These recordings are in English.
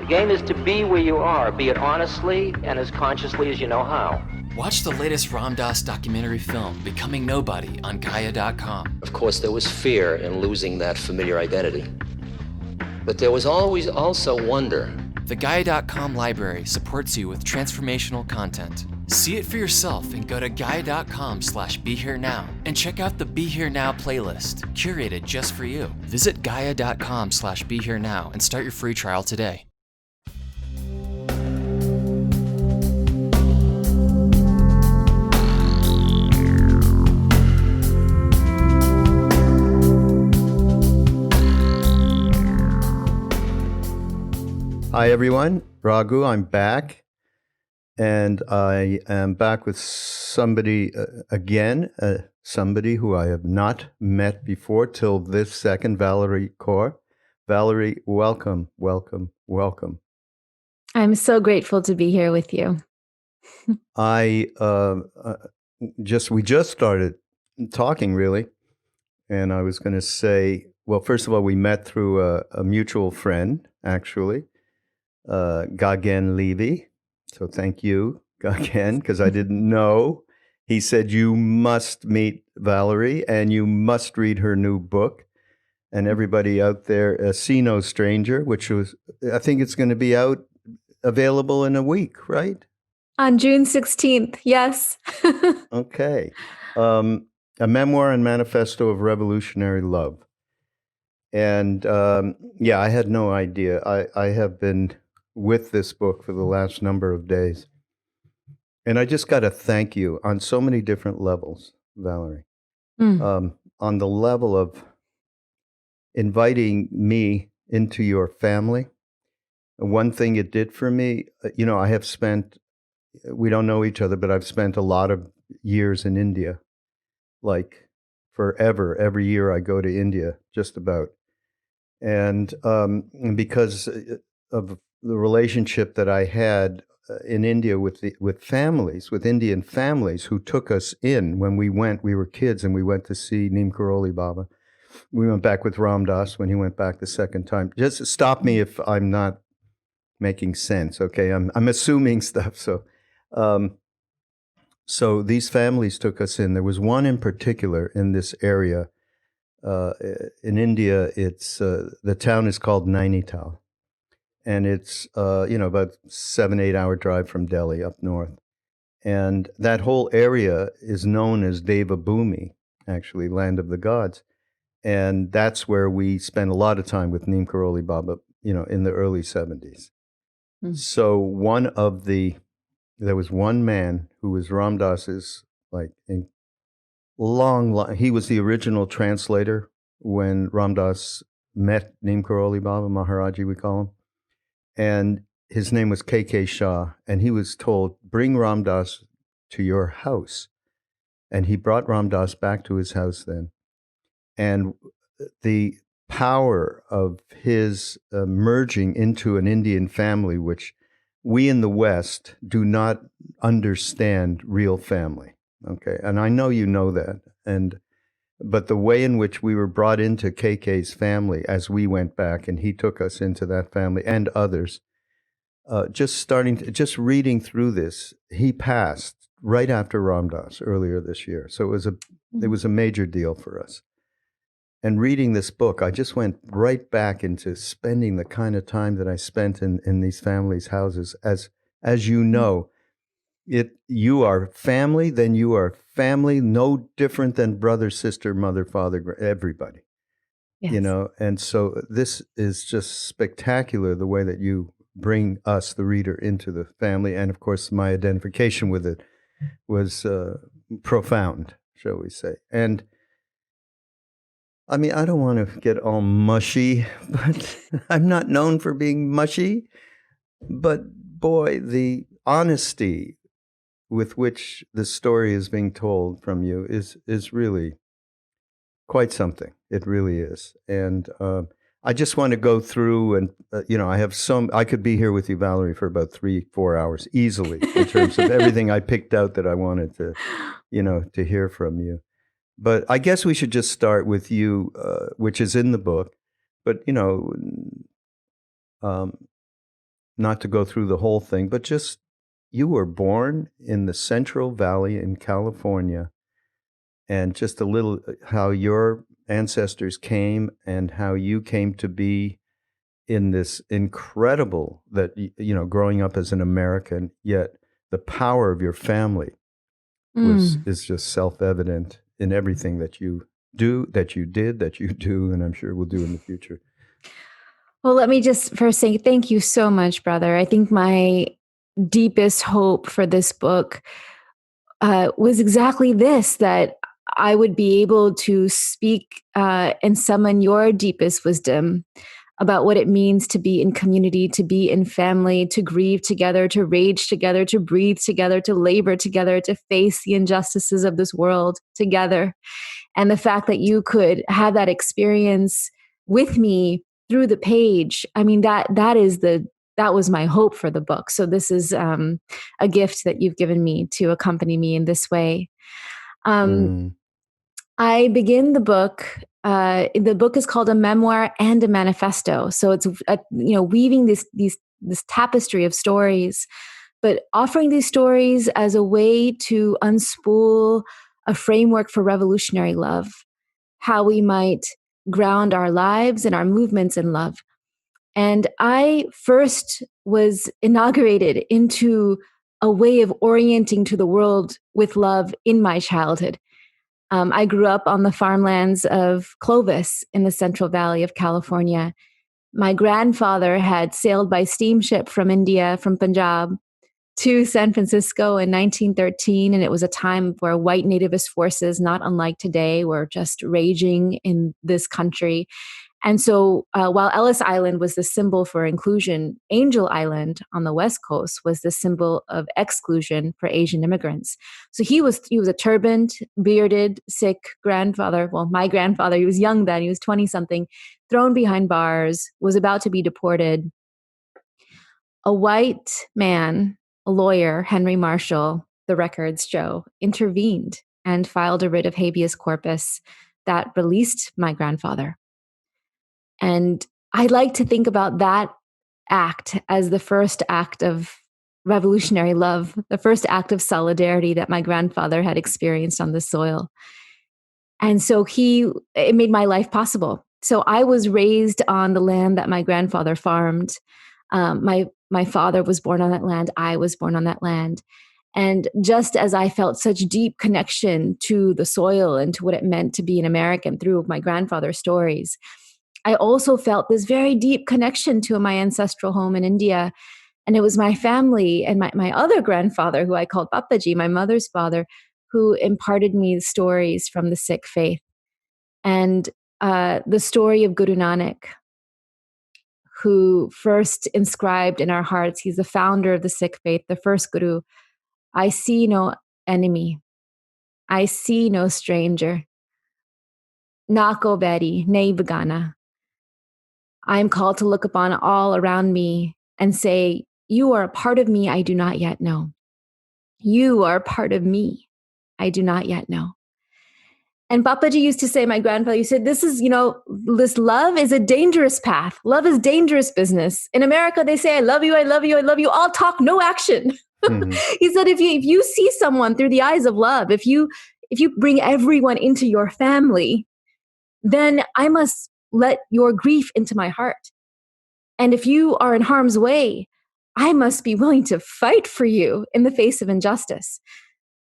The game is to be where you are, be it honestly and as consciously as you know how. Watch the latest Ram Dass documentary film, Becoming Nobody, on Gaia.com. Of course, there was fear in losing that familiar identity. But there was always also wonder. The Gaia.com library supports you with transformational content. See it for yourself and go to Gaia.com/BeHereNow and check out the Be Here Now playlist, curated just for you. Visit Gaia.com/BeHereNow and start your free trial today. Hi, everyone. Raghu, I'm back. And I am back with somebody again, somebody who I have not met before till this second, Valarie Kaur. Valarie, welcome, welcome, welcome. I'm so grateful to be here with you. We just started talking, really. And I was going to say, well, first of all, we met through a mutual friend, actually. Gagan Levy. So thank you, Gagan, because I didn't know. He said, you must meet Valarie and you must read her new book. And everybody out there, See No Stranger, which was, I think it's going to be out, available in a week, right? On June 16th, yes. Okay. A memoir and manifesto of revolutionary love. And yeah, I had no idea. I have been with this book for the last number of days. And I just got to thank you on so many different levels, Valarie. On the level of inviting me into your family. One thing it did for me, I have spent, we don't know each other, but I've spent a lot of years in India, like forever. Every year I go to India, just about. And because of the relationship that I had in India with Indian families who took us in when we were kids and we went to see Neem Karoli Baba. We went back with Ram Dass when he went back the second time. Just stop me if I'm not making sense, okay? I'm assuming stuff. So these families took us in. There was one in particular in this area. In India, it's the town is called Nainital. And it's, about 7-8 hour drive from Delhi up north. And that whole area is known as Deva Bhumi, actually, land of the gods. And that's where we spent a lot of time with Neem Karoli Baba, in the early 70s. So there was one man who was Ram Dass's, he was the original translator when Ram Dass met Neem Karoli Baba, Maharaji we call him. And his name was K.K. Shah, and he was told, bring Ram Dass to your house. And he brought Ram Dass back to his house then. And the power of his merging into an Indian family, which we in the West do not understand real family, okay? And I know you know that. But the way in which we were brought into KK's family as we went back, and he took us into that family and others, just reading through this, he passed right after Ram Dass earlier this year. So it was a major deal for us. And reading this book, I just went right back into spending the kind of time that I spent in these families' houses. As you know, you are family, then you are family, no different than brother, sister, mother, father, everybody. Yes. And so this is just spectacular, the way that you bring us, the reader, into the family. And of course, my identification with it was profound, shall we say. And I mean, I don't want to get all mushy, but I'm not known for being mushy. But boy, the honesty with which the story is being told from you is really quite something. It really is. And I just want to go through and, I could be here with you, Valarie, for about 3-4 hours easily in terms of everything I picked out that I wanted to hear from you. But I guess we should just start with you, which is in the book. But, not to go through the whole thing, but just you were born in the Central Valley in California, and just a little how your ancestors came and how you came to be in this incredible that, growing up as an American, yet the power of your family is just self-evident in everything that you do, that you did, that you do, and I'm sure will do in the future. Well, let me just first say thank you so much, brother. I think my deepest hope for this book was exactly this, that I would be able to speak and summon your deepest wisdom about what it means to be in community, to be in family, to grieve together, to rage together, to breathe together, to labor together, to face the injustices of this world together. And the fact that you could have that experience with me through the page, I mean, that was my hope for the book. So this is a gift that you've given me to accompany me in this way. I begin the book. The book is called A Memoir and a Manifesto. So it's weaving this tapestry of stories, but offering these stories as a way to unspool a framework for revolutionary love, how we might ground our lives and our movements in love. And I first was inaugurated into a way of orienting to the world with love in my childhood. I grew up on the farmlands of Clovis in the Central Valley of California. My grandfather had sailed by steamship from India, from Punjab, to San Francisco in 1913, and it was a time where white nativist forces, not unlike today, were just raging in this country. And so while Ellis Island was the symbol for inclusion, Angel Island on the West Coast was the symbol of exclusion for Asian immigrants. So he was a turbaned, bearded, Sikh grandfather. Well, my grandfather, he was young then, he was 20-something, thrown behind bars, was about to be deported. A white man, a lawyer, Henry Marshall, the records show, intervened and filed a writ of habeas corpus that released my grandfather. And I like to think about that act as the first act of revolutionary love, the first act of solidarity that my grandfather had experienced on the soil. And so it made my life possible. So I was raised on the land that my grandfather farmed. My father was born on that land. I was born on that land. And just as I felt such deep connection to the soil and to what it meant to be an American through my grandfather's stories, I also felt this very deep connection to my ancestral home in India. And it was my family and my other grandfather, who I called Papaji, my mother's father, who imparted me the stories from the Sikh faith. And the story of Guru Nanak, who first inscribed in our hearts, he's the founder of the Sikh faith, the first Guru. I see no enemy. I see no stranger. Nako bedi, nahi begana. I am called to look upon all around me and say, you are a part of me I do not yet know. You are a part of me I do not yet know. And Papaji used to say, my grandfather, he said, this love is a dangerous path. Love is dangerous business. In America, they say, I love you, I love you, I love you. All talk, no action. Mm-hmm. He said, if you see someone through the eyes of love, if you bring everyone into your family, then I must let your grief into my heart. And if you are in harm's way, I must be willing to fight for you in the face of injustice.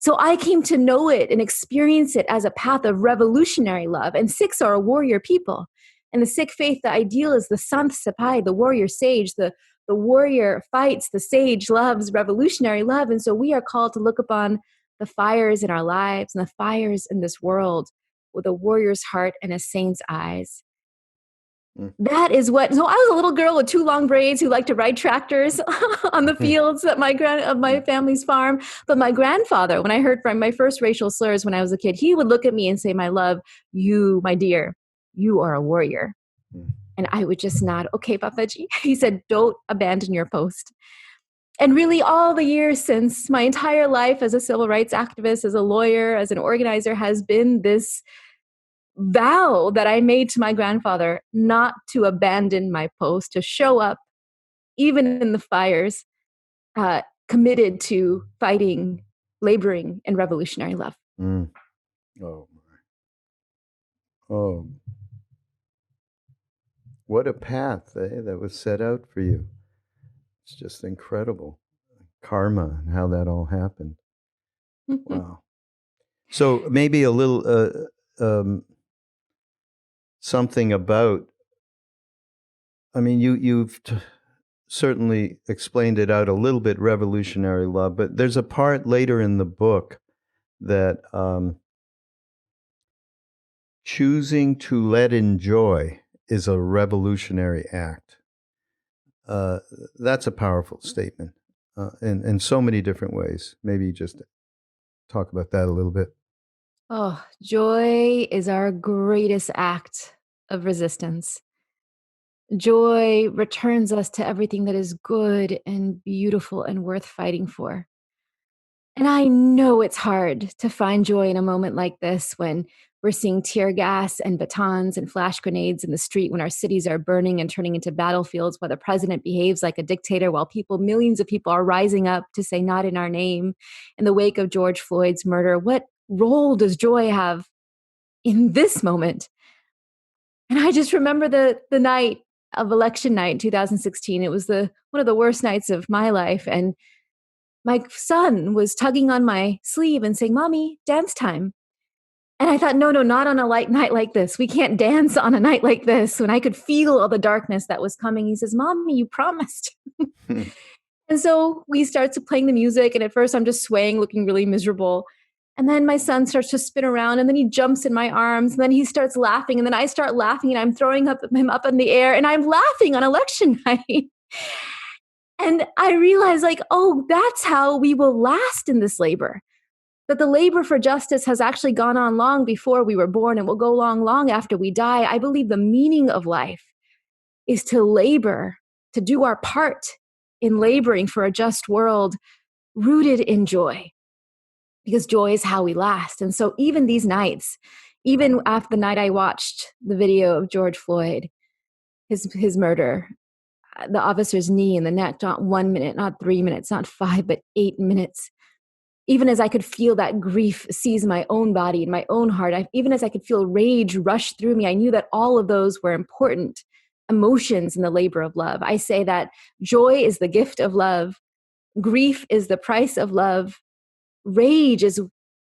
So I came to know it and experience it as a path of revolutionary love. And Sikhs are a warrior people. In the Sikh faith, the ideal is the Sant Sipahi, the warrior sage. The warrior fights, the sage loves revolutionary love. And so we are called to look upon the fires in our lives and the fires in this world with a warrior's heart and a saint's eyes. That is what. So I was a little girl with 2 long braids who liked to ride tractors on the fields at of my family's farm. But my grandfather, when I heard from my first racial slurs when I was a kid, he would look at me and say, my love, you, my dear, you are a warrior. And I would just nod, okay, Papaji. He said, don't abandon your post. And really all the years since, my entire life as a civil rights activist, as a lawyer, as an organizer, has been this vow that I made to my grandfather not to abandon my post, to show up even in the fires, committed to fighting, laboring in revolutionary love. Mm. Oh, my. Oh, what a path that was set out for you. It's just incredible. Karma and how that all happened. Wow. So maybe a little something about, I mean, you've certainly explained it out a little bit, revolutionary love, but there's a part later in the book that choosing to let in joy is a revolutionary act. That's a powerful statement in so many different ways. Maybe just talk about that a little bit. Oh, joy is our greatest act of resistance. Joy returns us to everything that is good and beautiful and worth fighting for. And I know it's hard to find joy in a moment like this when we're seeing tear gas and batons and flash grenades in the street, when our cities are burning and turning into battlefields, while the president behaves like a dictator, while millions of people are rising up to say not in our name in the wake of George Floyd's murder. What role does joy have in this moment? And I just remember the night of election night in 2016. It was one of the worst nights of my life. And my son was tugging on my sleeve and saying, "Mommy, dance time." And I thought, no, not on a light night like this. We can't dance on a night like this. When I could feel all the darkness that was coming, he says, "Mommy, you promised." And so we start playing the music. And at first I'm just swaying, looking really miserable. And then my son starts to spin around, and then he jumps in my arms, and then he starts laughing. And then I start laughing, and I'm throwing him up in the air, and I'm laughing on election night. And I realized, like, oh, that's how we will last in this labor. That the labor for justice has actually gone on long before we were born and will go long after we die. I believe the meaning of life is to labor, to do our part in laboring for a just world rooted in joy, because joy is how we last. And so even these nights, even after the night I watched the video of George Floyd, his murder, the officer's knee in the neck, not 1 minute, not 3 minutes, not 5, but 8 minutes. Even as I could feel that grief seize my own body and my own heart, even as I could feel rage rush through me, I knew that all of those were important emotions in the labor of love. I say that joy is the gift of love. Grief is the price of love. Rage is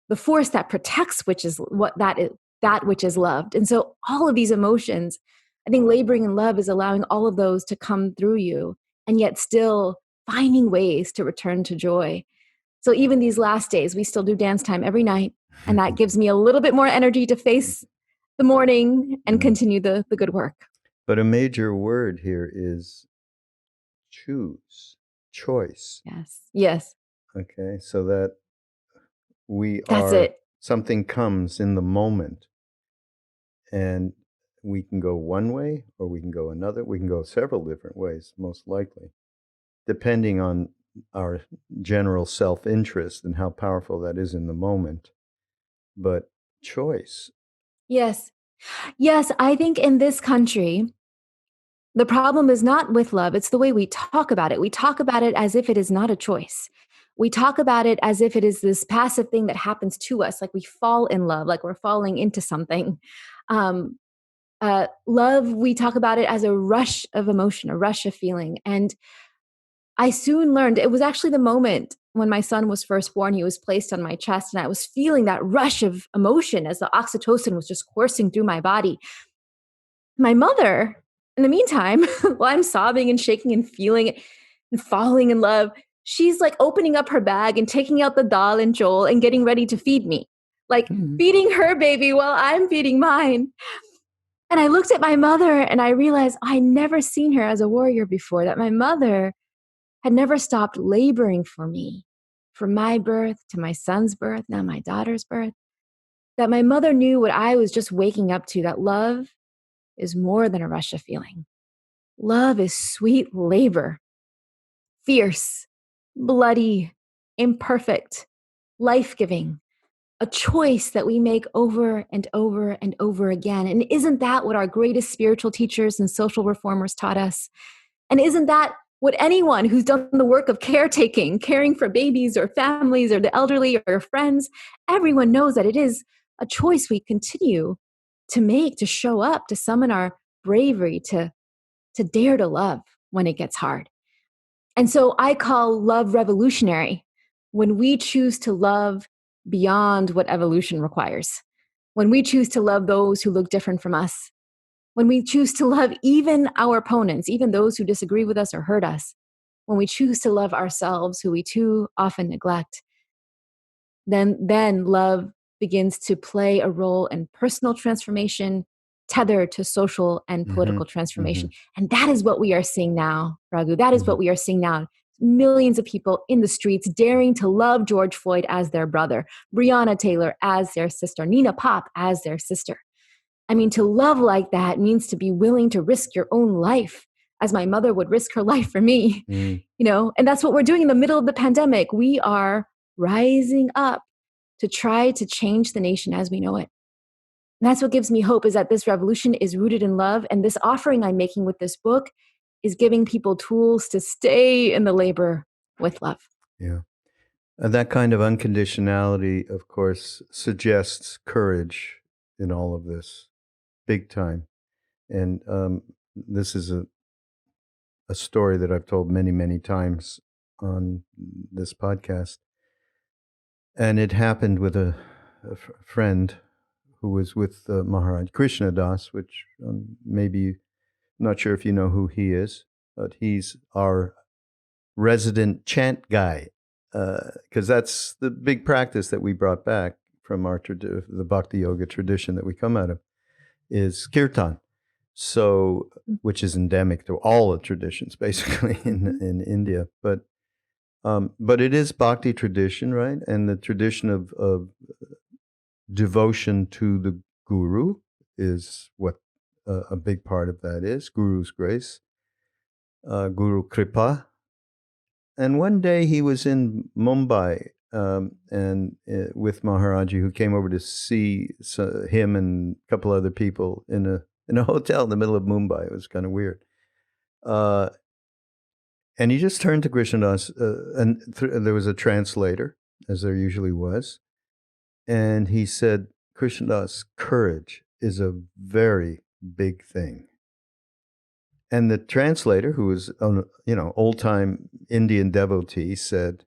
the force that protects, that which is loved. And so all of these emotions, I think laboring in love is allowing all of those to come through you, and yet still finding ways to return to joy. So even these last days, we still do dance time every night. And that gives me a little bit more energy to face the morning and continue the good work. But a major word here is choice. Yes. Okay, so that That's it. something comes in the moment, and we can go one way or we can go another. We can go several different ways, most likely, depending on our general self-interest and how powerful that is in the moment. But choice. Yes, I think in this country, the problem is not with love. It's the way we talk about it. We talk about it as if it is not a choice. We talk about it as if it is this passive thing that happens to us, like we fall in love, like we're falling into something. Love, we talk about it as a rush of emotion, a rush of feeling. And I soon learned, it was actually the moment when my son was first born. He was placed on my chest, and I was feeling that rush of emotion as the oxytocin was just coursing through my body. My mother, in the meantime, while I'm sobbing and shaking and feeling it and falling in love, she's like opening up her bag and taking out the dal and jol and getting ready to feed me, like feeding her baby while I'm feeding mine. And I looked at my mother and I realized I'd never seen her as a warrior before, that my mother had never stopped laboring for me, from my birth to my son's birth, now my daughter's birth, that my mother knew what I was just waking up to, that love is more than a rush of feeling. Love is sweet labor, fierce, bloody, imperfect, life-giving, a choice that we make over and over and over again. And isn't that what our greatest spiritual teachers and social reformers taught us? And isn't that what anyone who's done the work of caretaking, caring for babies or families or the elderly or friends, everyone knows that it is a choice we continue to make, to show up, to summon our bravery, to dare to love when it gets hard. And so I call love revolutionary when we choose to love beyond what evolution requires, when we choose to love those who look different from us, when we choose to love even our opponents, even those who disagree with us or hurt us, when we choose to love ourselves, who we too often neglect, then love begins to play a role in personal transformation, tethered to social and political transformation. And that is what we are seeing now, Raghu. That is what we are seeing now. Millions of people in the streets daring to love George Floyd as their brother, Breonna Taylor as their sister, Nina Pop as their sister. I mean, to love like that means to be willing to risk your own life, as my mother would risk her life for me, and that's what we're doing in the middle of the pandemic. We are rising up to try to change the nation as we know it. And that's what gives me hope, is that this revolution is rooted in love. And this offering I'm making with this book is giving people tools to stay in the labor with love. Yeah. And that kind of unconditionality, of course, suggests courage in all of this, big time. And this is a story that I've told many, many times on this podcast. And it happened with a friend who was with Maharaj Krishna Das, which maybe, not sure if you know who he is, but he's our resident chant guy, because that's the big practice that we brought back from our the Bhakti Yoga tradition that we come out of, is kirtan. So, which is endemic to all the traditions, basically, in India. But it is Bhakti tradition, right? And the tradition of devotion to the Guru is what a big part of that is. Guru's grace, Guru Kripa. And one day he was in Mumbai and with Maharaji, who came over to see him and a couple other people in a hotel in the middle of Mumbai. It was kind of weird. And he just turned to Krishnadas, and there was a translator, as there usually was. And he said, Krishnadas, courage is a very big thing. And the translator, who was old-time Indian devotee, said,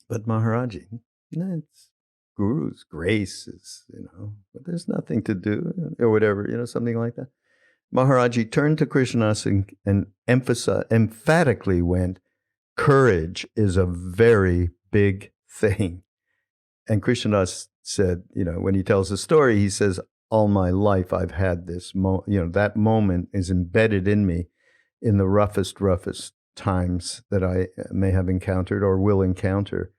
but Maharaji, it's Guru's grace is, but there's nothing to do, or whatever, something like that. Maharaji turned to Krishnadas and emphatically went, courage is a very big thing. And Krishnadas said, when he tells the story, he says, all my life I've had this, that moment is embedded in me in the roughest times that I may have encountered or will encounter.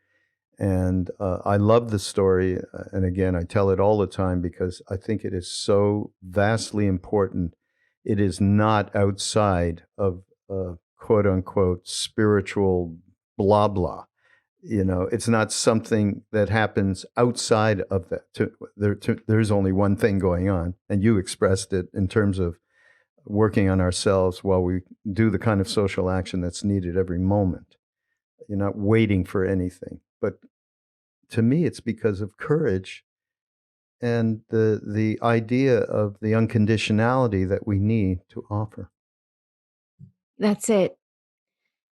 And I love the story. And again, I tell it all the time because I think it is so vastly important. It is not outside of quote unquote spiritual blah, blah. It's not something that happens outside of that. There's only one thing going on, and you expressed it in terms of working on ourselves while we do the kind of social action that's needed every moment. You're not waiting for anything. But to me, it's because of courage and the idea of the unconditionality that we need to offer. That's it.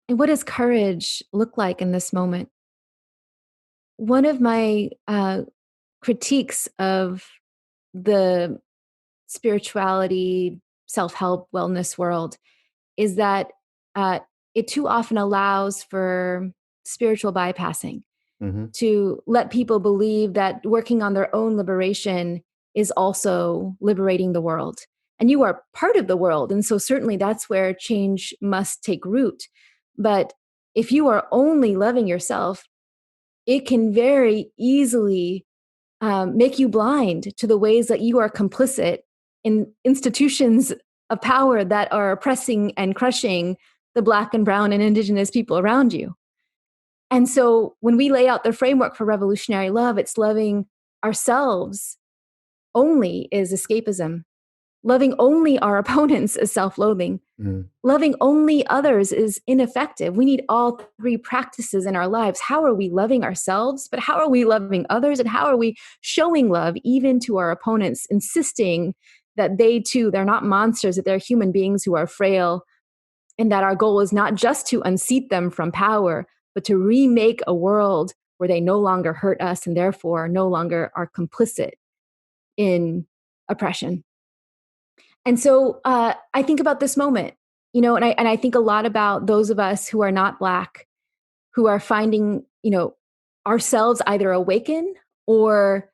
And what does courage look like in this moment? One of my critiques of the spirituality, self-help, wellness world is that it too often allows for spiritual bypassing, to let people believe that working on their own liberation is also liberating the world. And you are part of the world. And so certainly that's where change must take root. But if you are only loving yourself, it can very easily make you blind to the ways that you are complicit in institutions of power that are oppressing and crushing the Black and Brown and Indigenous people around you. And so when we lay out the framework for revolutionary love, it's loving ourselves only is escapism. Loving only our opponents is self-loathing. Loving only others is ineffective. We need all three practices in our lives. How are we loving ourselves? But how are we loving others? And how are we showing love even to our opponents, insisting that they too, they're not monsters, that they're human beings who are frail, and that our goal is not just to unseat them from power, but to remake a world where they no longer hurt us and therefore no longer are complicit in oppression. And so I think about this moment, and I think a lot about those of us who are not Black, who are finding, ourselves either awaken or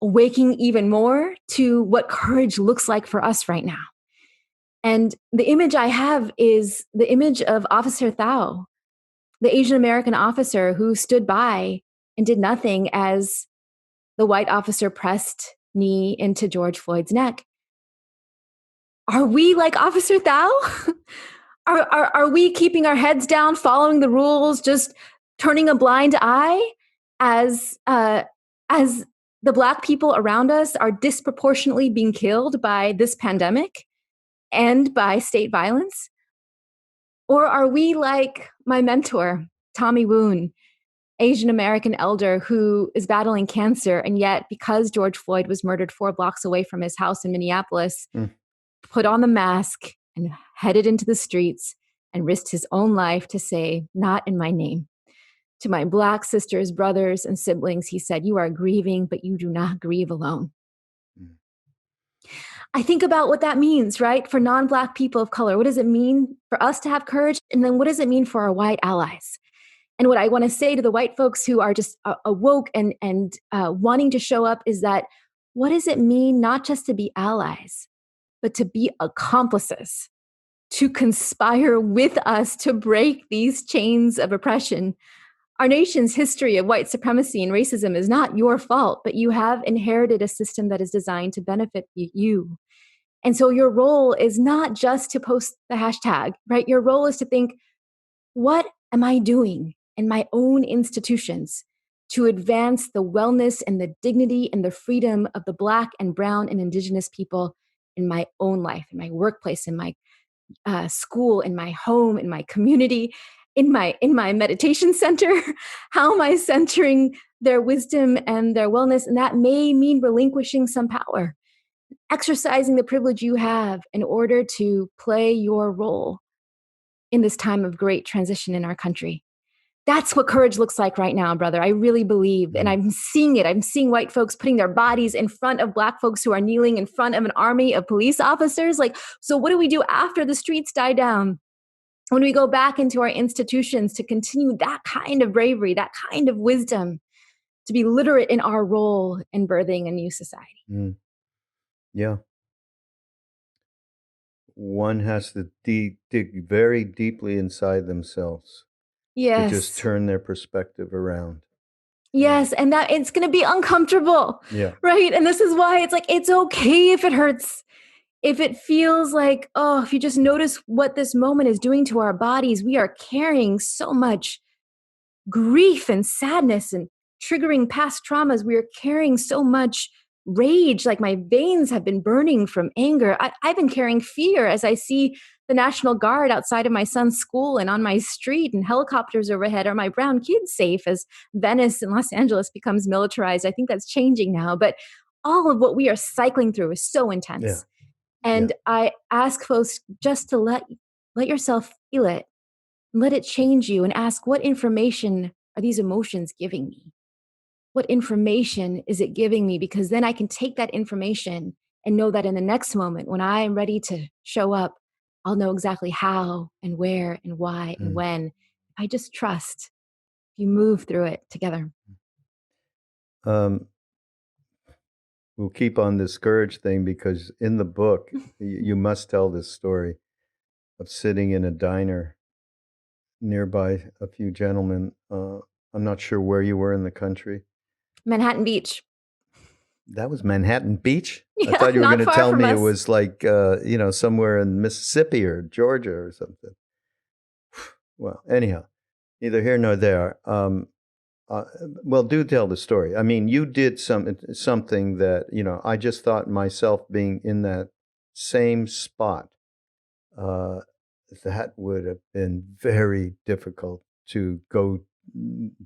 awaking even more to what courage looks like for us right now. And the image I have is the image of Officer Thao, the Asian American officer who stood by and did nothing as the white officer pressed knee into George Floyd's neck. Are we like Officer Thao? Are we keeping our heads down, following the rules, just turning a blind eye as the Black people around us are disproportionately being killed by this pandemic and by state violence? Or are we like my mentor, Tommy Woon, Asian American elder who is battling cancer, and yet because George Floyd was murdered 4 blocks away from his house in Minneapolis, put on the mask and headed into the streets and risked his own life to say, "Not in my name." To my Black sisters, brothers, and siblings, he said, "You are grieving, but you do not grieve alone." I think about what that means, right? For non-Black people of color, what does it mean for us to have courage? And then what does it mean for our white allies? And what I want to say to the white folks who are just awoke and wanting to show up is that, what does it mean not just to be allies, but to be accomplices, to conspire with us to break these chains of oppression? Our nation's history of white supremacy and racism is not your fault, but you have inherited a system that is designed to benefit you. And so your role is not just to post the hashtag, right? Your role is to think, what am I doing in my own institutions to advance the wellness and the dignity and the freedom of the Black and brown and indigenous people in my own life, in my workplace, in my school, in my home, in my community, in my meditation center? How am I centering their wisdom and their wellness? And that may mean relinquishing some power, exercising the privilege you have in order to play your role in this time of great transition in our country. That's what courage looks like right now, brother. I really believe, and I'm seeing it. I'm seeing white folks putting their bodies in front of Black folks who are kneeling in front of an army of police officers. Like, so what do we do after the streets die down? When we go back into our institutions to continue that kind of bravery, that kind of wisdom, to be literate in our role in birthing a new society. Yeah. One has to dig very deeply inside themselves to just turn their perspective around. Yes, and that it's going to be uncomfortable, right? And this is why it's like, it's okay if it hurts. If it feels like, if you just notice what this moment is doing to our bodies, we are carrying so much grief and sadness and triggering past traumas. We are carrying so much rage, like my veins have been burning from anger. I've been carrying fear as I see the National Guard outside of my son's school and on my street and helicopters overhead. Are my brown kids safe as Venice and Los Angeles becomes militarized? I think that's changing now, but all of what we are cycling through is so intense. Yeah. And I ask folks just to let yourself feel it, let it change you, and ask, what information are these emotions giving me? What information is it giving me? Because then I can take that information and know that in the next moment, when I am ready to show up, I'll know exactly how and where and why and when. I just trust. You move through it together. We'll keep on this courage thing because in the book, you must tell this story of sitting in a diner nearby a few gentlemen. I'm not sure where you were in the country. Manhattan Beach. That was Manhattan Beach? Yeah, I thought you were going to tell me us. It was like, somewhere in Mississippi or Georgia or something. Well, anyhow, neither here nor there. Well, do tell the story. I mean, you did something that, I just thought myself being in that same spot, that would have been very difficult to go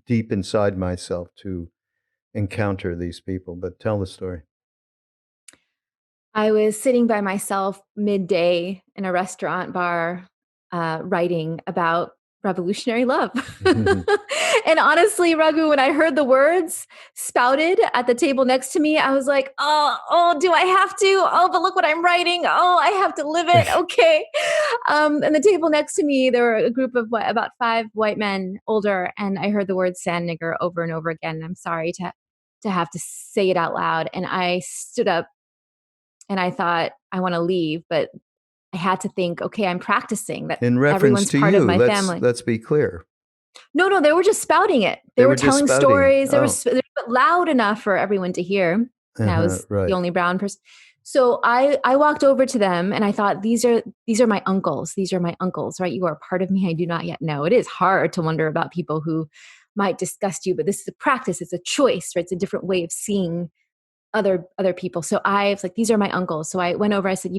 deep inside myself to encounter these people. But tell the story. I was sitting by myself midday in a restaurant bar, writing about revolutionary love. And honestly, Raghu, when I heard the words spouted at the table next to me, I was like, oh, do I have to? Oh, but look what I'm writing. Oh, I have to live it. Okay. And the table next to me, there were a group of about 5 white men, older, and I heard the word sand nigger over and over again. And I'm sorry to have to say it out loud. And I stood up and I thought, I want to leave, but I had to think, okay, I'm practicing that. In reference everyone's to part you, of my family. let's be clear. No, they were just spouting it. They were telling stories. They were loud enough for everyone to hear. And I was the only brown person. So I walked over to them and I thought, these are my uncles. These are my uncles, right? You are a part of me I do not yet know. It is hard to wonder about people who might disgust you, but this is a practice. It's a choice, right? It's a different way of seeing other people. So I was like, these are my uncles. So I went over, I said,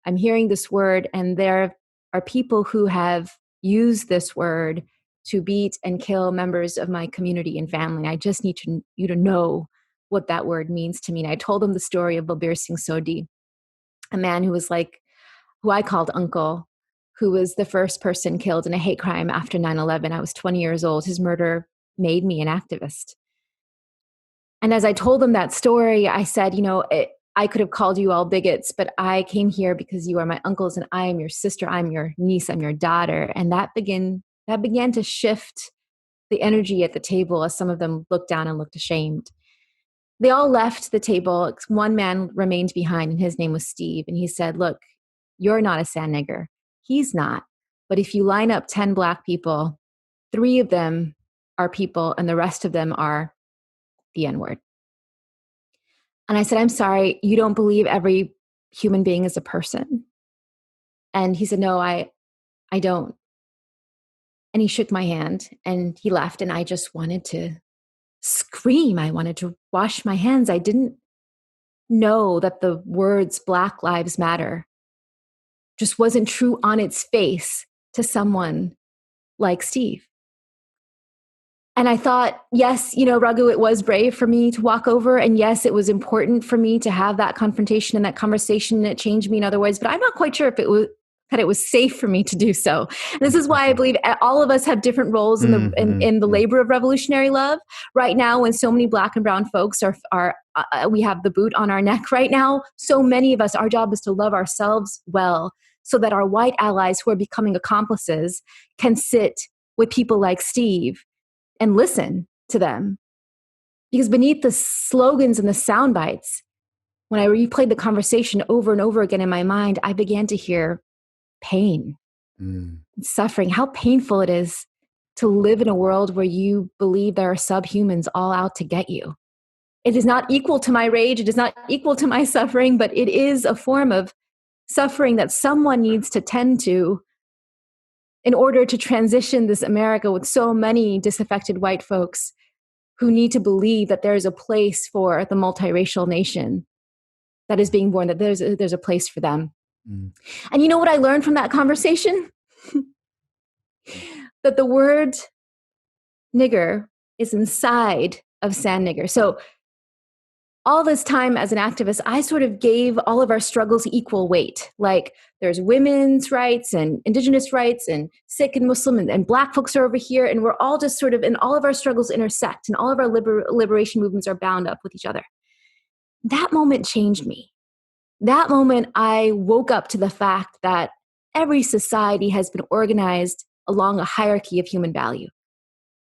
I'm hearing this word, and there are people who have used this word to beat and kill members of my community and family. I just need you to know what that word means to me. And I told them the story of Balbir Singh Sodhi, a man who I called uncle, who was the first person killed in a hate crime after 9/11. I was 20 years old. His murder made me an activist. And as I told them that story, I said, I could have called you all bigots, but I came here because you are my uncles and I am your sister, I'm your niece, I'm your daughter. And that began to shift the energy at the table as some of them looked down and looked ashamed. They all left the table. One man remained behind, and his name was Steve. And he said, look, you're not a sand nigger. He's not. But if you line up 10 Black people, 3 of them are people and the rest of them are the N-word. And I said, I'm sorry, you don't believe every human being is a person? And he said, no, I don't. And he shook my hand and he left, and I just wanted to scream. I wanted to wash my hands. I didn't know that the words Black Lives Matter just wasn't true on its face to someone like Steve. And I thought, yes, Raghu, it was brave for me to walk over. And yes, it was important for me to have that confrontation and that conversation. And it changed me in other ways, but I'm not quite sure if it was safe for me to do so. And this is why I believe all of us have different roles in the labor of revolutionary love. Right now, when so many Black and brown folks are we have the boot on our neck right now. So many of us, our job is to love ourselves well, so that our white allies who are becoming accomplices can sit with people like Steve and listen to them. Because beneath the slogans and the sound bites, when I replayed the conversation over and over again in my mind, I began to hear pain, suffering, how painful it is to live in a world where you believe there are subhumans all out to get you. It is not equal to my rage. It is not equal to my suffering, but it is a form of suffering that someone needs to tend to in order to transition this America with so many disaffected white folks who need to believe that there is a place for the multiracial nation that is being born, that there's a place for them. And you know what I learned from that conversation? That the word nigger is inside of sand nigger. So all this time as an activist, I sort of gave all of our struggles equal weight. Like there's women's rights and indigenous rights and Sikh and Muslim and Black folks are over here. And we're all just sort of, and all of our struggles intersect and all of our liberation movements are bound up with each other. That moment changed me. That moment, I woke up to the fact that every society has been organized along a hierarchy of human value.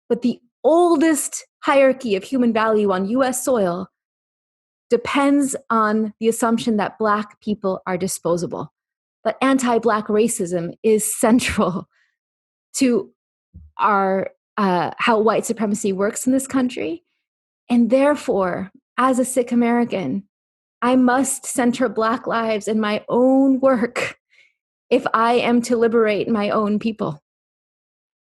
But the oldest hierarchy of human value on US soil depends on the assumption that Black people are disposable. But anti-Black racism is central to our how white supremacy works in this country. And therefore, as a Sikh American, I must center Black lives in my own work if I am to liberate my own people.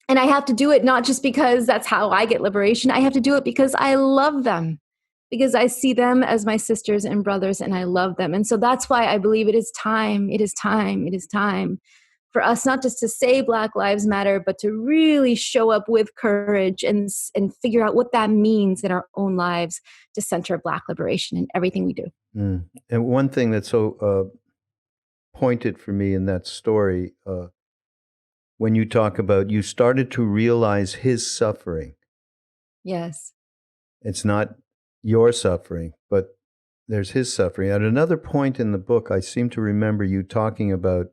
And I have to do it not just because that's how I get liberation. I have to do it because I love them, because I see them as my sisters and brothers and I love them. And so that's why I believe it is time for us not just to say Black Lives Matter, but to really show up with courage and figure out what that means in our own lives to center Black liberation in everything we do. Mm. And one thing that's so pointed for me in that story, when you talk about you started to realize his suffering. Yes. It's not your suffering, but there's his suffering. At another point in the book, I seem to remember you talking about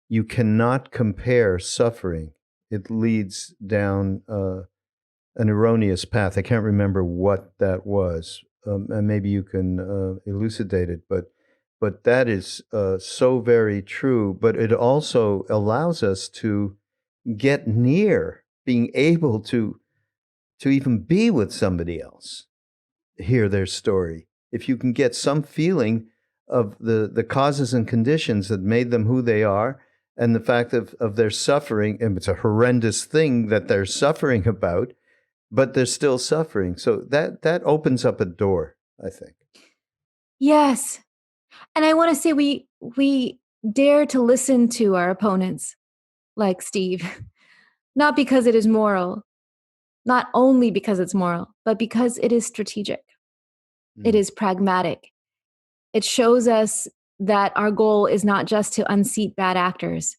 you cannot compare suffering. It leads down an erroneous path. I can't remember what that was, and maybe you can elucidate it. But that is so very true. But it also allows us to get near being able to even be with somebody else, hear their story. If you can get some feeling of the causes and conditions that made them who they are, and the fact of their suffering, and it's a horrendous thing that they're suffering about, but they're still suffering. So that opens up a door, I think. Yes. And I want to say we dare to listen to our opponents like Steve, not because it is moral, not only because it's moral, but because it is strategic. It is pragmatic. It shows us that our goal is not just to unseat bad actors,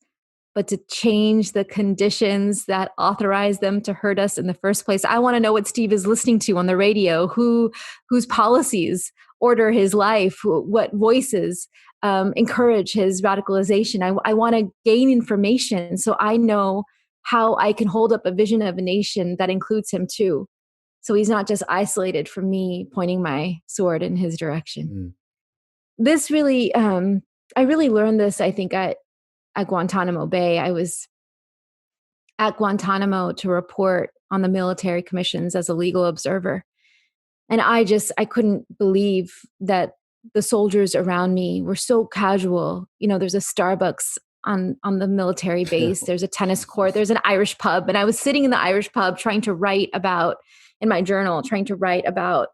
but to change the conditions that authorize them to hurt us in the first place. I want to know what Steve is listening to on the radio, whose policies order his life, what voices encourage his radicalization. I want to gain information so I know how I can hold up a vision of a nation that includes him too. So he's not just isolated from me pointing my sword in his direction. This really, I really learned this, I think, at Guantanamo Bay. I was at Guantanamo to report on the military commissions as a legal observer. And I couldn't believe that the soldiers around me were so casual. You know, there's a Starbucks on the military base. There's a tennis court. There's an Irish pub. And I was sitting in the Irish pub trying to write about, in my journal, trying to write about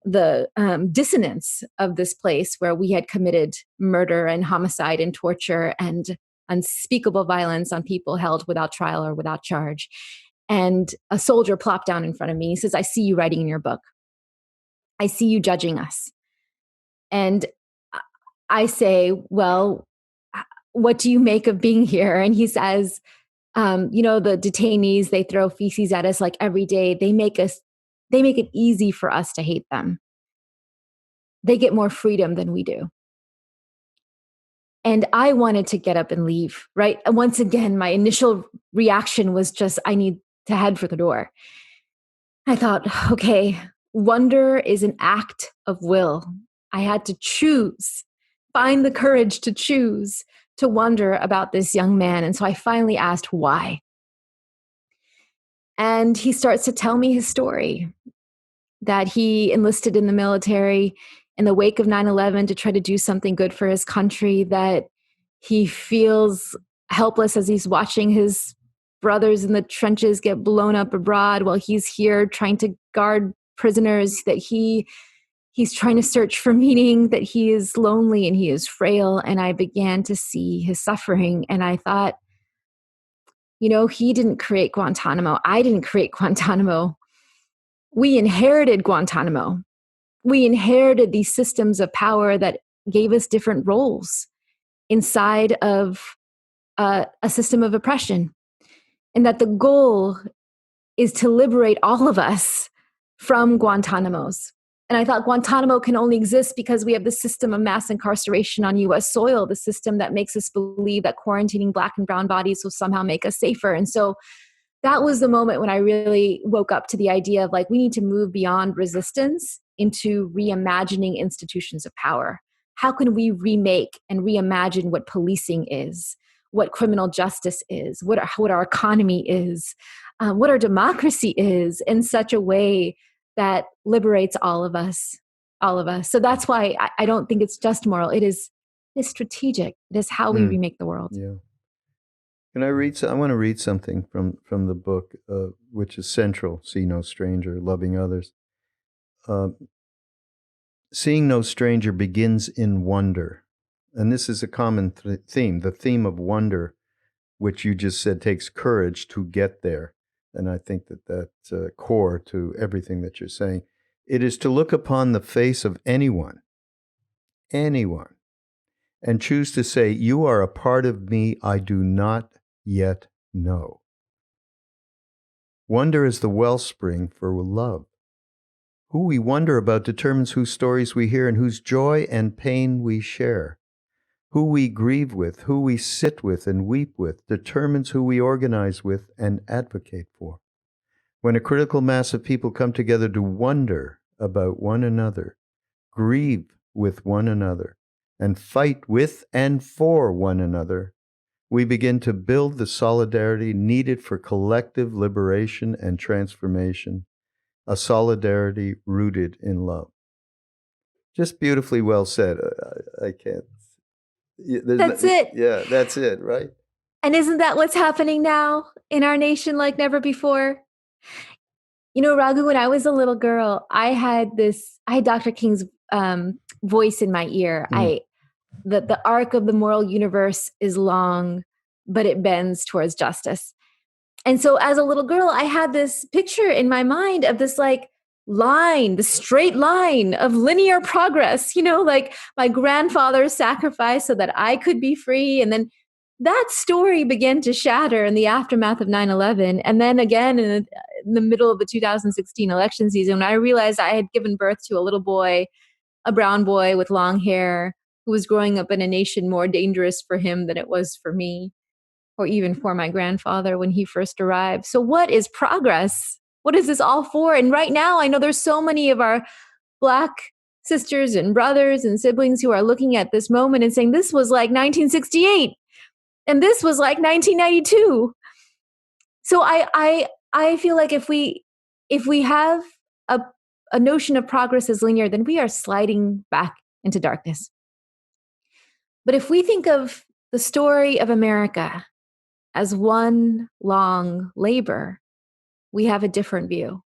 the dissonance of this place where we had committed murder and homicide and torture and unspeakable violence on people held without trial or without charge. And a soldier plopped down in front of me. He says, "I see you writing in your book. I see you judging us." And I say, "Well, what do you make of being here?" And he says, "You know, the detainees, they throw feces at us like every day. They make it easy for us to hate them. They get more freedom than we do." And I wanted to get up and leave, right? And once again, my initial reaction was just, I need to head for the door. I thought, okay, wonder is an act of will. I had to choose, find the courage to choose to wonder about this young man. And so I finally asked why. And he starts to tell me his story, that he enlisted in the military in the wake of 9/11 to try to do something good for his country, that he feels helpless as he's watching his brothers in the trenches get blown up abroad while he's here trying to guard prisoners, that he's trying to search for meaning, that he is lonely and he is frail. And I began to see his suffering. And I thought, you know, he didn't create Guantanamo. I didn't create Guantanamo. We inherited Guantanamo. We inherited these systems of power that gave us different roles inside of a system of oppression. And that the goal is to liberate all of us from Guantanamos. And I thought Guantanamo can only exist because we have the system of mass incarceration on US soil, the system that makes us believe that quarantining Black and brown bodies will somehow make us safer. And so that was the moment when I really woke up to the idea of like, we need to move beyond resistance into reimagining institutions of power. How can we remake and reimagine what policing is, what criminal justice is, what our economy is, what our democracy is, in such a way that liberates all of us. So that's why I don't think it's just moral. It's strategic. It is how we remake the world. Yeah. Can I read? I want to read something from the book, which is central. See no stranger, loving others. seeing no stranger begins in wonder. And this is a common theme, the theme of wonder, which you just said takes courage to get there. And I think that that's core to everything that you're saying. It is to look upon the face of anyone, and choose to say, you are a part of me I do not yet know. Wonder is the wellspring for love. Who we wonder about determines whose stories we hear and whose joy and pain we share. Who we grieve with, who we sit with and weep with, determines who we organize with and advocate for. When a critical mass of people come together to wonder about one another, grieve with one another, and fight with and for one another, we begin to build the solidarity needed for collective liberation and transformation, a solidarity rooted in love. Just beautifully well said. I can't. That's it. Yeah, that's it, right? And isn't that what's happening now in our nation like never before? You know, Raghu, when I was a little girl, I had Dr. King's voice in my ear. The arc of the moral universe is long, but it bends towards justice. And so as a little girl, I had this picture in my mind of this like line, the straight line of linear progress, you know, like my grandfather's sacrifice so that I could be free. And then that story began to shatter in the aftermath of 9/11. And then again, in the middle of the 2016 election season, when I realized I had given birth to a little boy, a brown boy with long hair, who was growing up in a nation more dangerous for him than it was for me, or even for my grandfather when he first arrived. So what is progress? What is this all for? And right now, I know there's so many of our Black sisters and brothers and siblings who are looking at this moment and saying, this was like 1968, and this was like 1992. So I feel like if we have a notion of progress as linear, then we are sliding back into darkness. But if we think of the story of America as one long labor, we have a different view.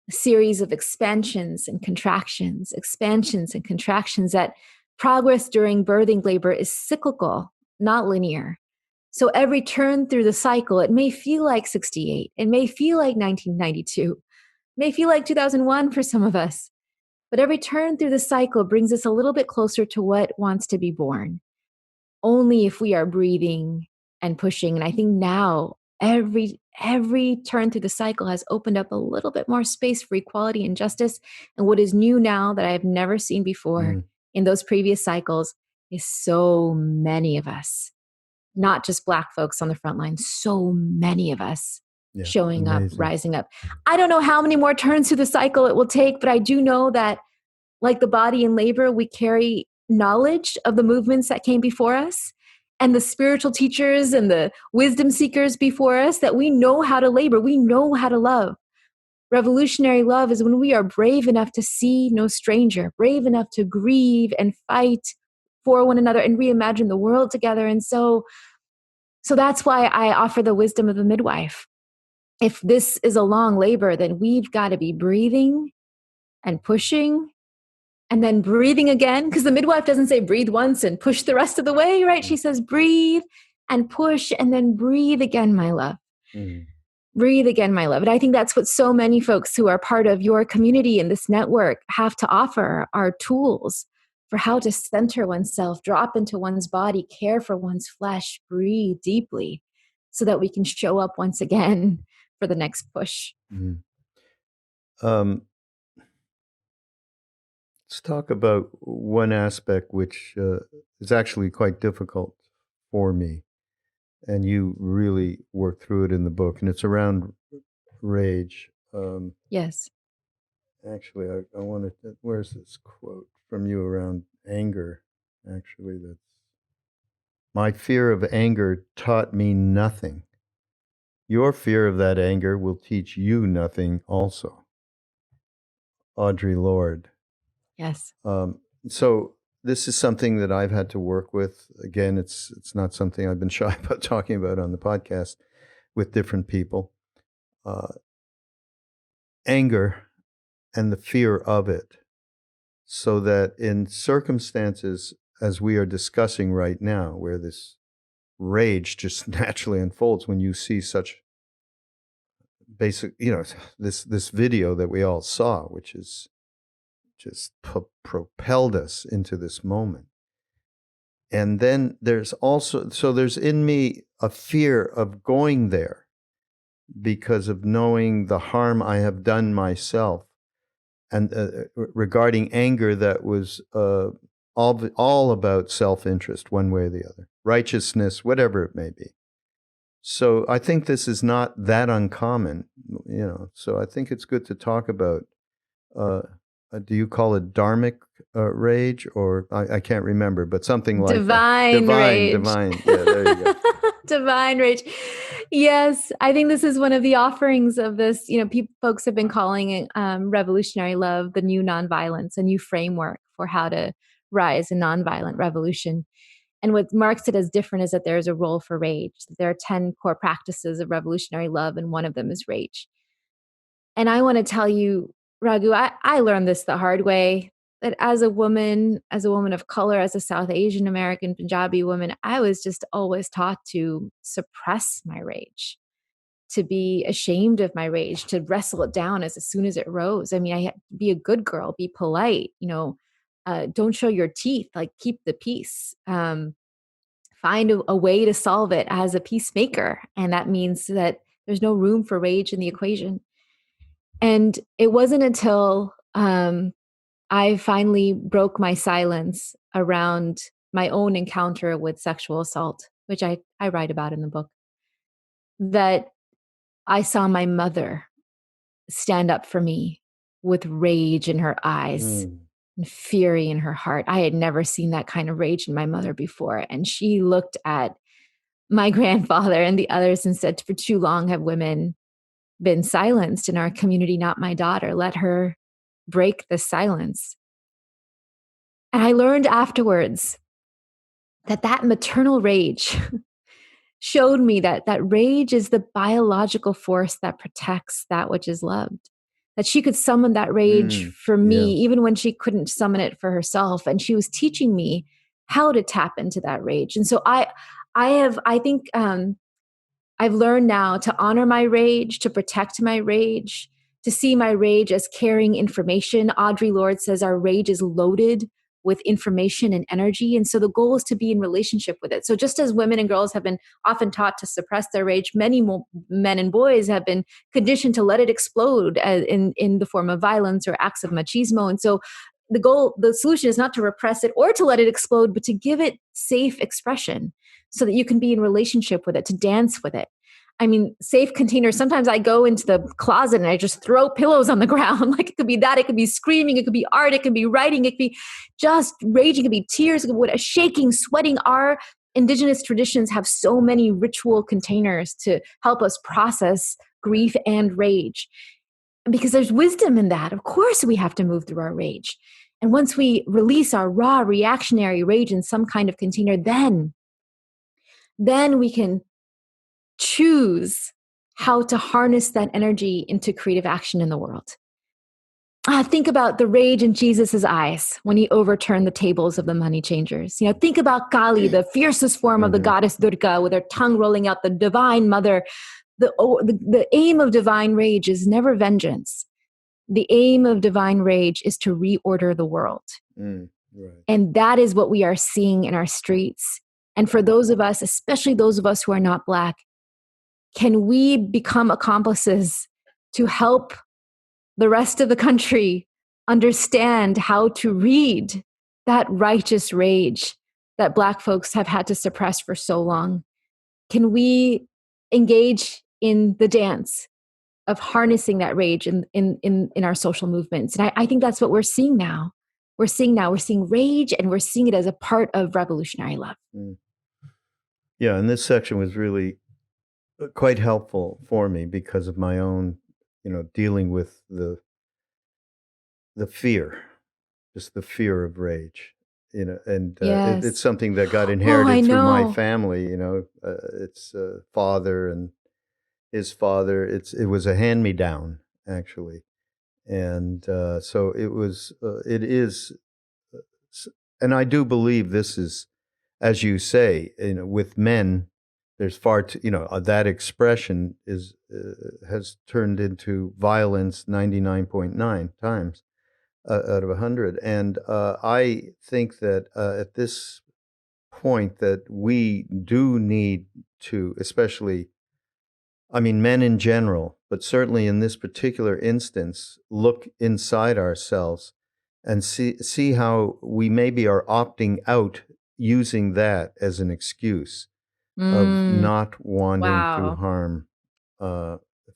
A series of expansions and contractions, that progress during birthing labor is cyclical, not linear. So every turn through the cycle, it may feel like 68, it may feel like 1992, it may feel like 2001 for some of us, but every turn through the cycle brings us a little bit closer to what wants to be born. Only if we are breathing and pushing. And I think now every turn through the cycle has opened up a little bit more space for equality and justice. And what is new now that I have never seen before in those previous cycles is so many of us, not just Black folks on the front line, so many of us showing up, rising up. I don't know how many more turns through the cycle it will take, but I do know that like the body in labor, we carry knowledge of the movements that came before us and the spiritual teachers and the wisdom seekers before us, that we know how to labor. We know how to love. Revolutionary love is when we are brave enough to see no stranger, brave enough to grieve and fight for one another and reimagine the world together. And so that's why I offer the wisdom of the midwife. If this is a long labor, then we've got to be breathing and pushing and then breathing again, because the midwife doesn't say breathe once and push the rest of the way, right? She says breathe and push and then breathe again, my love. Breathe again, my love. And I think that's what so many folks who are part of your community and this network have to offer, are tools for how to center oneself, drop into one's body, care for one's flesh, breathe deeply so that we can show up once again for the next push. Let's talk about one aspect which is actually quite difficult for me, and you really work through it in the book, and it's around rage. Yes. Actually, I wanted to, where's this quote from you around anger? Actually, that's, my fear of anger taught me nothing. Your fear of that anger will teach you nothing also. Audre Lorde. Yes. So this is something that I've had to work with. Again, it's not something I've been shy about talking about on the podcast with different people. Anger and the fear of it, so that in circumstances as we are discussing right now, where this rage just naturally unfolds when you see such basic, this video that we all saw, which is just propelled us into this moment. And then there's also, so there's in me a fear of going there because of knowing the harm I have done myself, and regarding anger that was all about self-interest, one way or the other, righteousness, whatever it may be. So I think this is not that uncommon, so I think it's good to talk about, do you call it dharmic rage, or I can't remember, but something like divine rage. Divine. Yeah, there you go. Divine rage. Yes, I think this is one of the offerings of this. Folks have been calling it revolutionary love, the new nonviolence, a new framework for how to rise a nonviolent revolution. And what marks it as different is that there is a role for rage. There are 10 core practices of revolutionary love, and one of them is rage. And I want to tell you, Raghu, I learned this the hard way, that as a woman of color, as a South Asian American Punjabi woman, I was just always taught to suppress my rage, to be ashamed of my rage, to wrestle it down as soon as it rose. I mean, I had to be a good girl, be polite, don't show your teeth, like keep the peace. Find a way to solve it as a peacemaker. And that means that there's no room for rage in the equation. And it wasn't until I finally broke my silence around my own encounter with sexual assault, which I write about in the book, that I saw my mother stand up for me with rage in her eyes and fury in her heart. I had never seen that kind of rage in my mother before. And she looked at my grandfather and the others and said, "For too long have women been silenced in our community, not my daughter. Let her break the silence." And I learned afterwards that maternal rage showed me that rage is the biological force that protects that which is loved. That she could summon that rage for me, even when she couldn't summon it for herself. And she was teaching me how to tap into that rage. And so I think I've learned now to honor my rage, to protect my rage, to see my rage as carrying information. Audre Lorde says our rage is loaded with information and energy. And so the goal is to be in relationship with it. So just as women and girls have been often taught to suppress their rage, many men and boys have been conditioned to let it explode in the form of violence or acts of machismo. And so the solution is not to repress it or to let it explode, but to give it safe expression so that you can be in relationship with it, to dance with it. I mean, safe containers. Sometimes I go into the closet and I just throw pillows on the ground. Like it could be that, it could be screaming, it could be art, it could be writing, it could be just raging, it could be tears, it could be shaking, sweating. Our indigenous traditions have so many ritual containers to help us process grief and rage. And because there's wisdom in that, of course we have to move through our rage. And once we release our raw reactionary rage in some kind of container, then we can choose how to harness that energy into creative action in the world. Think about the rage in Jesus's eyes when he overturned the tables of the money changers. Think about Kali, the fiercest form of the goddess Durga, with her tongue rolling out, the divine mother. The aim of divine rage is never vengeance. The aim of divine rage is to reorder the world. Right. And that is what we are seeing in our streets. And for those of us, especially those of us who are not Black, can we become accomplices to help the rest of the country understand how to read that righteous rage that Black folks have had to suppress for so long? Can we engage in the dance of harnessing that rage in our social movements? And I think that's what we're seeing now. We're seeing rage, and we're seeing it as a part of revolutionary love. Yeah, and this section was really quite helpful for me because of my own, dealing with the fear, just the fear of rage, and Yes. it's something that got inherited through my know. family. It's father and his father. It was a hand-me-down, actually, And so it is, and I do believe this is, as you say, with men, there's far too, that expression has turned into violence 99.9 times out of 100. And I think that at this point that we do need to, especially, I mean, men in general, but certainly in this particular instance, look inside ourselves and see how we maybe are opting out using that as an excuse of not wanting to Wow. harm,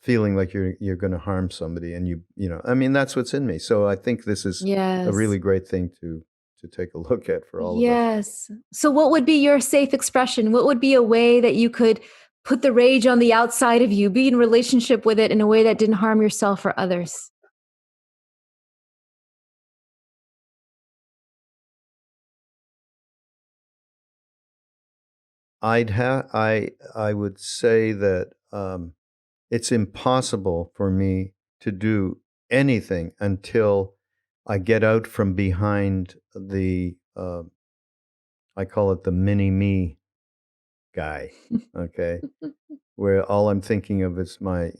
feeling like you're going to harm somebody, and I mean, that's what's in me. So I think this is a Yes. really great thing to take a look at for all of us. Yes. So what would be your safe expression? What would be a way that you could put the rage on the outside of you, be in relationship with it in a way that didn't harm yourself or others? I would say that it's impossible for me to do anything until I get out from behind the I call it the mini me guy, okay? Where all I'm thinking of is my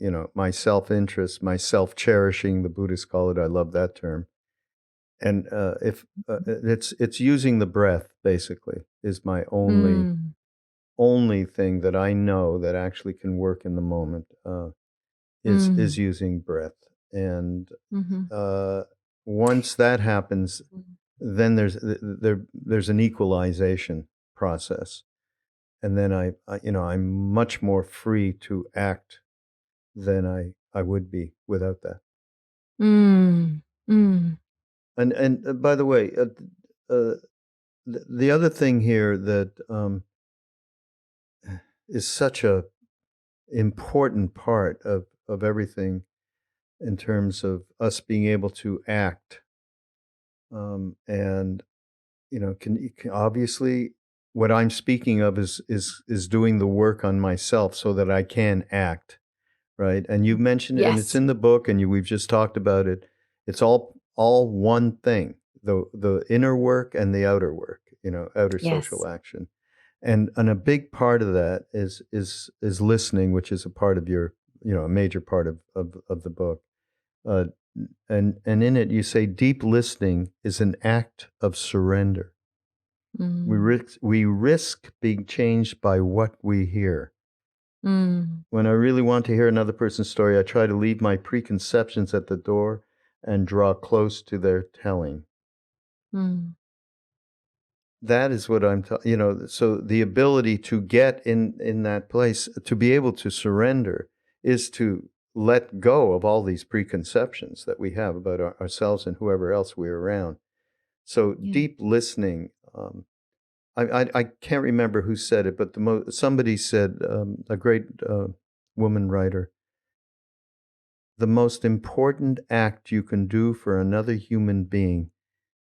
self-interest, my self-cherishing, the Buddhists call it. I love that term. And if it's using the breath, basically, is my only thing that I know that actually can work in the moment, is using breath. And once that happens, then there's an equalization process, and then I'm much more free to act than I would be without that. Mm. Mm. And by the way, the other thing here that is such a important part of everything in terms of us being able to act, and obviously what I'm speaking of is doing the work on myself so that I can act, right? And you've mentioned it, and it's Yes. in the book, and we've just talked about it. It's all one thing: the inner work and the outer work, outer social Yes. action. And a big part of that is listening, which is a part of your, a major part of the book. Uh, and in it, you say deep listening is an act of surrender. We risk being changed by what we hear. When I really want to hear another person's story, I try to leave my preconceptions at the door and draw close to their telling. That is what I'm talking, so the ability to get in that place, to be able to surrender, is to let go of all these preconceptions that we have about ourselves and whoever else we're around. So Yeah. deep listening, I can't remember who said it, but somebody said, a great woman writer, the most important act you can do for another human being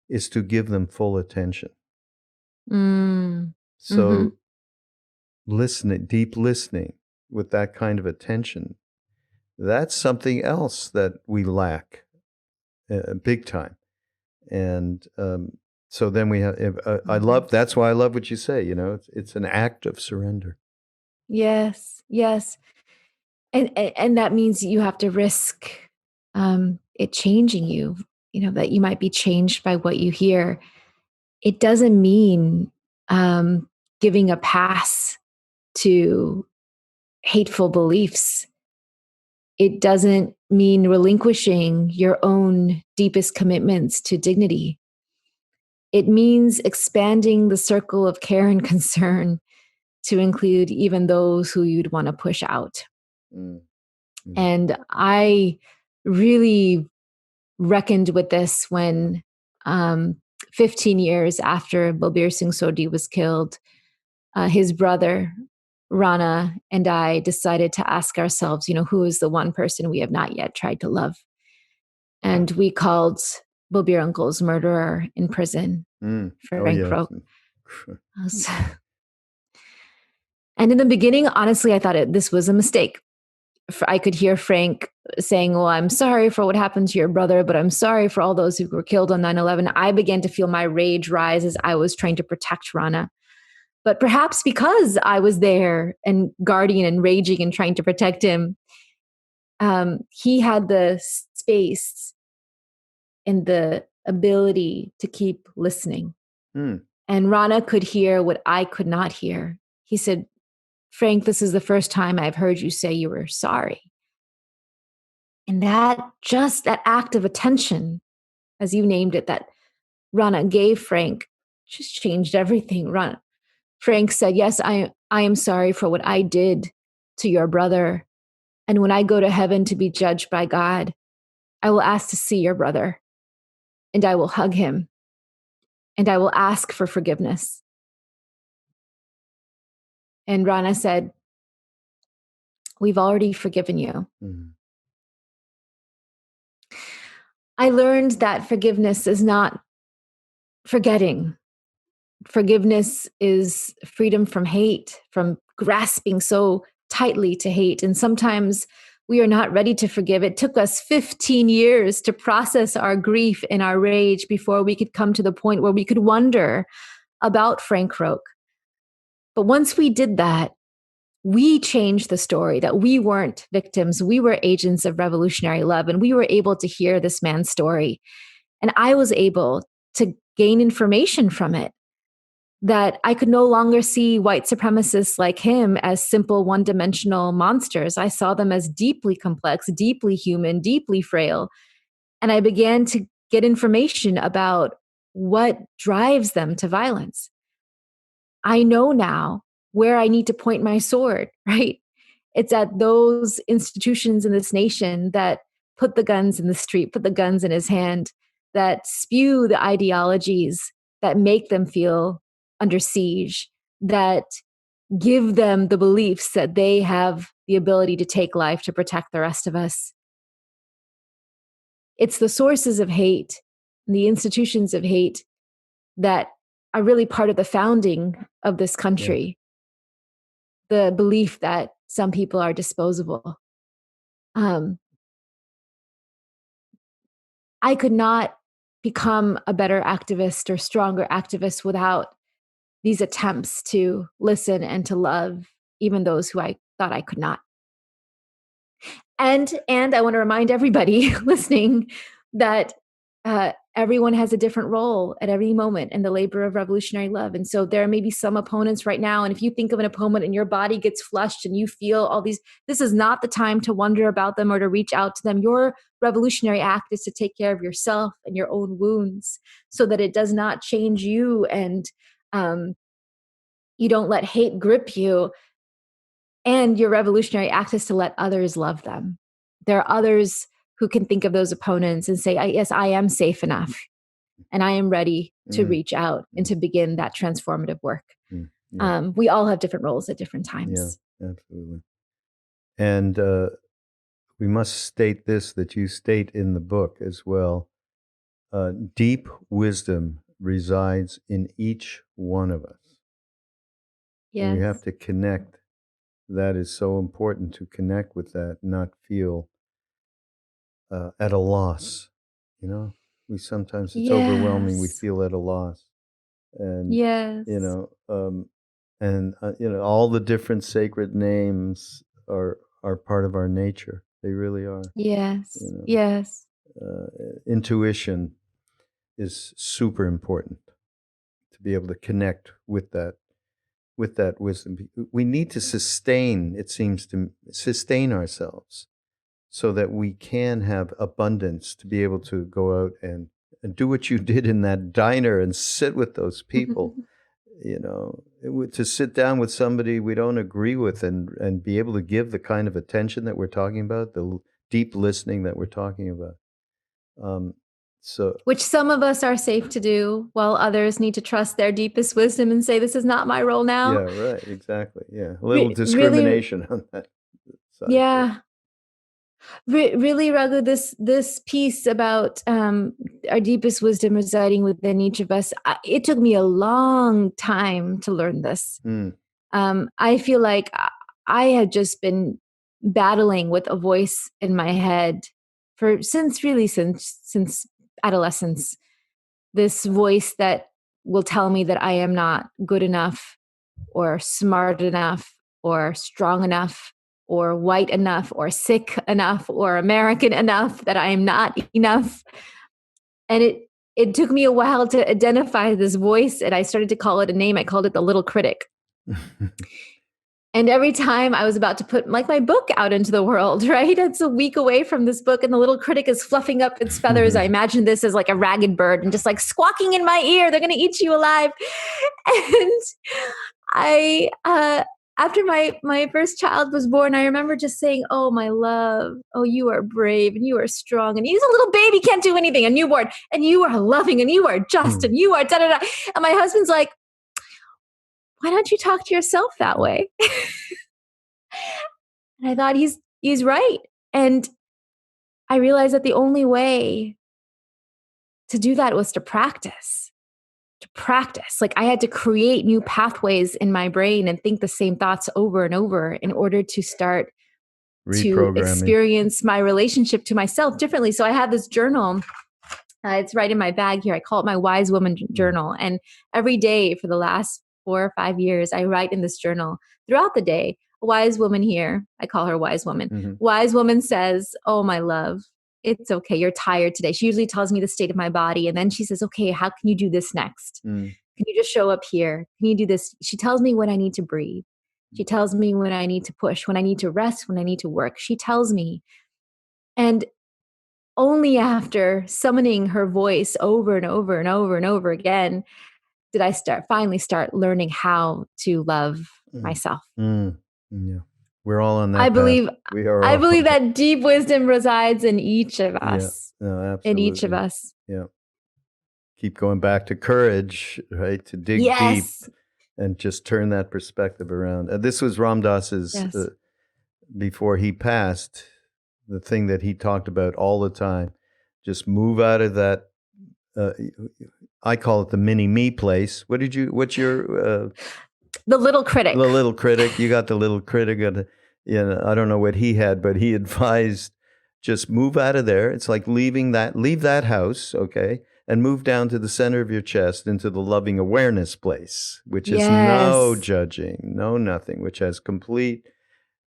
is to give them full attention. So listening, deep listening with that kind of attention, that's something else that we lack big time. And so then we have, that's why I love what you say, it's an act of surrender. Yes. Yes. And that means you have to risk it changing you, that you might be changed by what you hear. It doesn't mean giving a pass to hateful beliefs. It doesn't mean relinquishing your own deepest commitments to dignity. It means expanding the circle of care and concern to include even those who you'd want to push out. And I really reckoned with this when 15 years after Balbir Singh Sodhi was killed, his brother, Rana, and I decided to ask ourselves, who is the one person we have not yet tried to love? And we called Balbir Uncle's murderer in prison, Frank Roque. And in the beginning, honestly, I thought this was a mistake. I could hear Frank saying, well, I'm sorry for what happened to your brother, but I'm sorry for all those who were killed on 9/11. I began to feel my rage rise as I was trying to protect Rana. But perhaps because I was there and guarding and raging and trying to protect him, he had the space and the ability to keep listening. And Rana could hear what I could not hear. He said, Frank, this is the first time I've heard you say you were sorry. And that act of attention, as you named it, that Rana gave Frank, just changed everything. Frank said, yes, I am sorry for what I did to your brother. And when I go to heaven to be judged by God, I will ask to see your brother, and I will hug him, and I will ask for forgiveness. And Rana said, we've already forgiven you. Mm-hmm. I learned that forgiveness is not forgetting. Forgiveness is freedom from hate, from grasping so tightly to hate. And sometimes we are not ready to forgive. It took us 15 years to process our grief and our rage before we could come to the point where we could wonder about Frank Roque. But once we did that, we changed the story that we weren't victims. We were agents of revolutionary love, and we were able to hear this man's story. And I was able to gain information from it, that I could no longer see white supremacists like him as simple one-dimensional monsters. I saw them as deeply complex, deeply human, deeply frail. And I began to get information about what drives them to violence. I know now where I need to point my sword, right? It's at those institutions in this nation that put the guns in the street, put the guns in his hand, that spew the ideologies that make them feel under siege, that give them the beliefs that they have the ability to take life to protect the rest of us. It's the sources of hate, the institutions of hate that are really part of the founding of this country. The belief that some people are disposable. I could not become a better activist or stronger activist without these attempts to listen and to love even those who I thought I could not. And I want to remind everybody listening that everyone has a different role at every moment in the labor of revolutionary love. And so there may be some opponents right now. And if you think of an opponent and your body gets flushed and you feel all these, this is not the time to wonder about them or to reach out to them. Your revolutionary act is to take care of yourself and your own wounds so that it does not change you and you don't let hate grip you. And your revolutionary act is to let others love them. There are others who can think of those opponents and say, yes, I am safe enough. And I am ready to reach out and to begin that transformative work. Yeah. We all have different roles at different times. Yeah, absolutely. And we must state this, that you state in the book as well. Deep wisdom resides in each one of us. Yes. And we have to connect. That is so important, to connect with that, not feel at a loss. You know, we sometimes, it's overwhelming. We feel at a loss. And, you know, all the different sacred names are part of our nature. They really are. Yes. You know? Yes. Intuition is super important, to be able to connect with that wisdom. We need to sustain, it seems to sustain ourselves so that we can have abundance, to be able to go out and do what you did in that diner and sit with those people. You know, to sit down with somebody we don't agree with and be able to give the kind of attention that we're talking about, the deep listening that we're talking about. Which some of us are safe to do, while others need to trust their deepest wisdom and say, this is not my role now. Yeah, right, exactly. Yeah, a little discrimination on that side. Yeah. Really, Raghu, this piece about our deepest wisdom residing within each of us, it took me a long time to learn this. I feel like I had just been battling with a voice in my head since adolescence. This voice that will tell me that I am not good enough or smart enough or strong enough or white enough or Sikh enough or American enough, that I am not enough. And it took me a while to identify this voice, and I started to call it a name. I called it the little critic. And every time I was about to put like my book out into the world, right? It's a week away from this book, and the little critic is fluffing up its feathers. I imagine this as like a ragged bird and just like squawking in my ear, they're going to eat you alive. And I, after my first child was born, I remember just saying, "Oh, my love, oh, you are brave and you are strong, and he's a little baby, can't do anything, a newborn, and you are loving and you are just and you are da da da." And my husband's like, "Why don't you talk to yourself that way?" And I thought he's right. And I realized that the only way to do that was to practice. Like I had to create new pathways in my brain and think the same thoughts over and over in order to start to experience my relationship to myself differently. So I have this journal. It's right in my bag here. I call it my Wise Woman Journal. And every day for the last 4 or 5 years, I write in this journal throughout the day. A wise woman here, I call her Wise Woman. Wise Woman says, "Oh, my love, it's okay. You're tired today." She usually tells me the state of my body. And then she says, "Okay, how can you do this next? Can you just show up here? Can you do this?" She tells me when I need to breathe. She tells me when I need to push, when I need to rest, when I need to work. She tells me. And only after summoning her voice over and over and over and over again did I finally start learning how to love myself. Yeah. We're all on that I path. believe that deep wisdom resides in each of us. Yeah. No, absolutely. In each of us. Yeah. Keep going back to courage, right? To dig deep and just turn that perspective around. This was Ram Dass's, before he passed, the thing that he talked about all the time. Just move out of that, I call it the mini me place. What's your... the little critic. The little critic. You got the little critic. I don't know what he had, but he advised just move out of there. It's like leave that house, okay, and move down to the center of your chest into the loving awareness place, which is no judging, no nothing, which has complete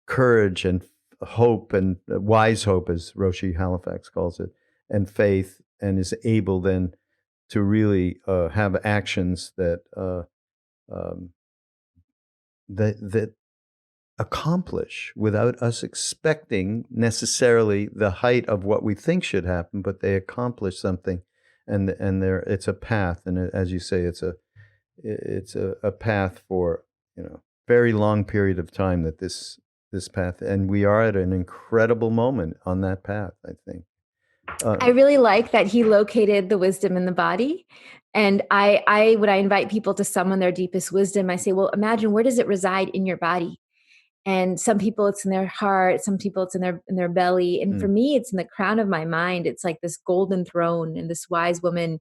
courage and hope and wise hope, as Roshi Halifax calls it, and faith, and is able then to really have actions that accomplish without us expecting necessarily the height of what we think should happen, but they accomplish something, and it's a path, and as you say, it's a path for very long period of time that this path, and we are at an incredible moment on that path, I think. I really like that he located the wisdom in the body. And when I invite people to summon their deepest wisdom, I say, well, imagine, where does it reside in your body? And some people it's in their heart, some people it's in their belly. And for me, it's in the crown of my mind. It's like this golden throne and this wise woman.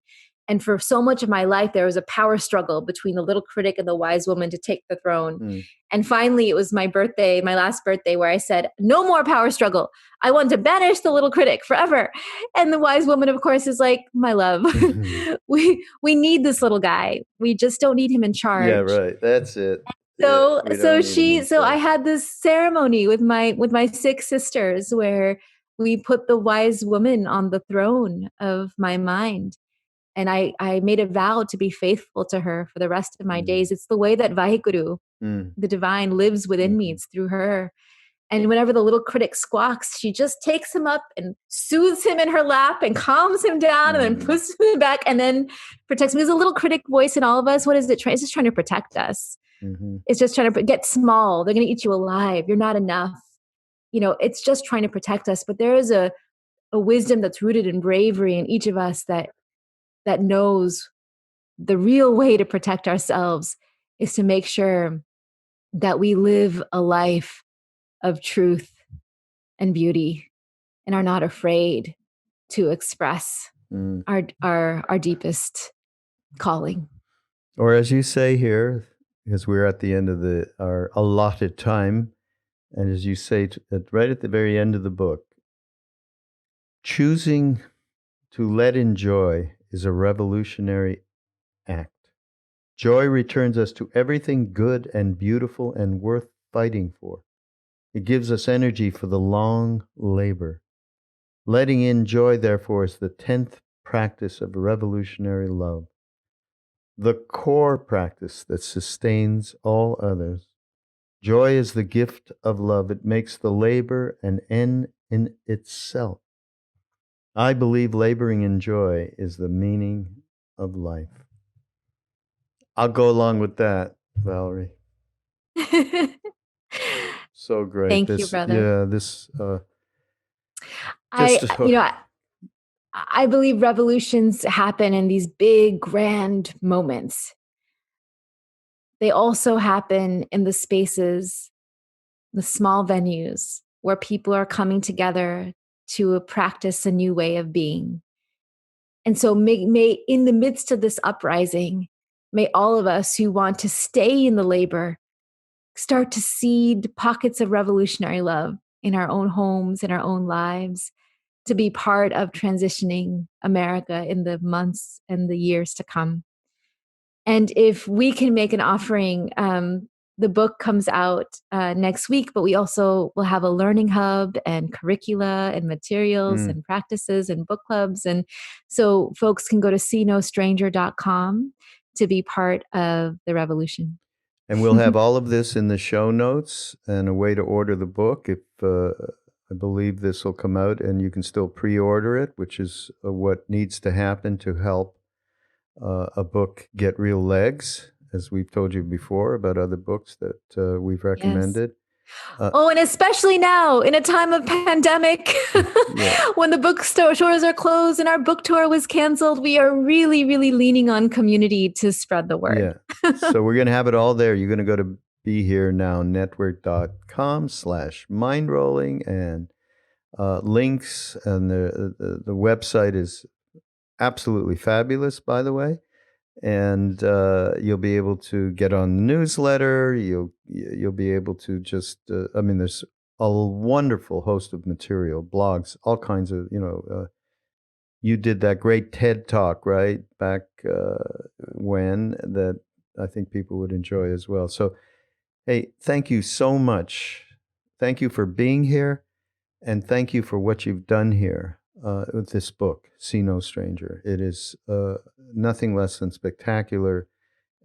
And for so much of my life, there was a power struggle between the little critic and the wise woman to take the throne. And finally, it was my last birthday, where I said, no more power struggle. I want to banish the little critic forever. And the wise woman, of course, is like, my love, we need this little guy. We just don't need him in charge. Yeah, right. That's it. So I had this ceremony with my Sikh sisters where we put the wise woman on the throne of my mind. And I made a vow to be faithful to her for the rest of my days. It's the way that Vaheguru, the divine, lives within me. It's through her. And whenever the little critic squawks, she just takes him up and soothes him in her lap and calms him down and then pushes him back and then protects him. There's a little critic voice in all of us. What is it? It's just trying to protect us. It's just trying to get small. They're going to eat you alive. You're not enough. It's just trying to protect us. But there is a wisdom that's rooted in bravery in each of us that knows the real way to protect ourselves is to make sure that we live a life of truth and beauty and are not afraid to express our deepest calling. Or as you say here, because we're at the end of our allotted time, And as you say, right at the very end of the book, choosing to let in joy is a revolutionary act. Joy returns us to everything good and beautiful and worth fighting for. It gives us energy for the long labor. Letting in joy, therefore, is the 10th practice of revolutionary love, the core practice that sustains all others. Joy is the gift of love. It makes the labor an end in itself. I believe laboring in joy is the meaning of life. I'll go along with that, Valarie. So great. Thank you, brother. I believe revolutions happen in these big, grand moments. They also happen in the spaces, the small venues where people are coming together to practice a new way of being. And so may in the midst of this uprising, may all of us who want to stay in the labor start to seed pockets of revolutionary love in our own homes, in our own lives, to be part of transitioning America in the months and the years to come. And if we can make an offering, the book comes out next week, but we also will have a learning hub and curricula and materials and practices and book clubs. And so folks can go to seenostranger.com to be part of the revolution. And we'll have all of this in the show notes and a way to order the book. If I believe this will come out and you can still pre-order it, which is what needs to happen to help a book get real legs, as we've told you before about other books that we've recommended. Yes. And especially now in a time of pandemic, when the bookstores are closed and our book tour was canceled, we are really, really leaning on community to spread the word. Yeah. So we're going to have it all there. You're going to go to BeHereNowNetwork.com/mindrolling and links. And the website is absolutely fabulous, by the way. And you'll be able to get on the newsletter. You'll be able to just, there's a wonderful host of material, blogs, all kinds of, you did that great TED Talk, right? Back when that I think people would enjoy as well. So, hey, thank you so much. Thank you for being here. And thank you for what you've done here with this book, See No Stranger. It is nothing less than spectacular.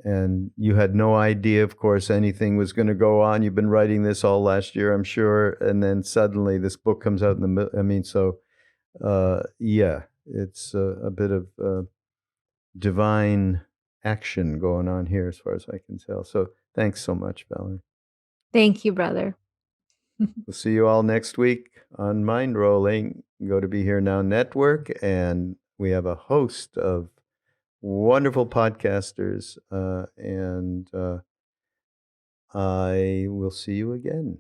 And you had no idea, of course, anything was going to go on. You've been writing this all last year, I'm sure. And then suddenly this book comes out in the middle. It's a bit of divine action going on here as far as I can tell. So thanks so much, Valarie. Thank you, brother. We'll see you all next week on Mindrolling. Go to Be Here Now Network, and we have a host of wonderful podcasters, and I will see you again.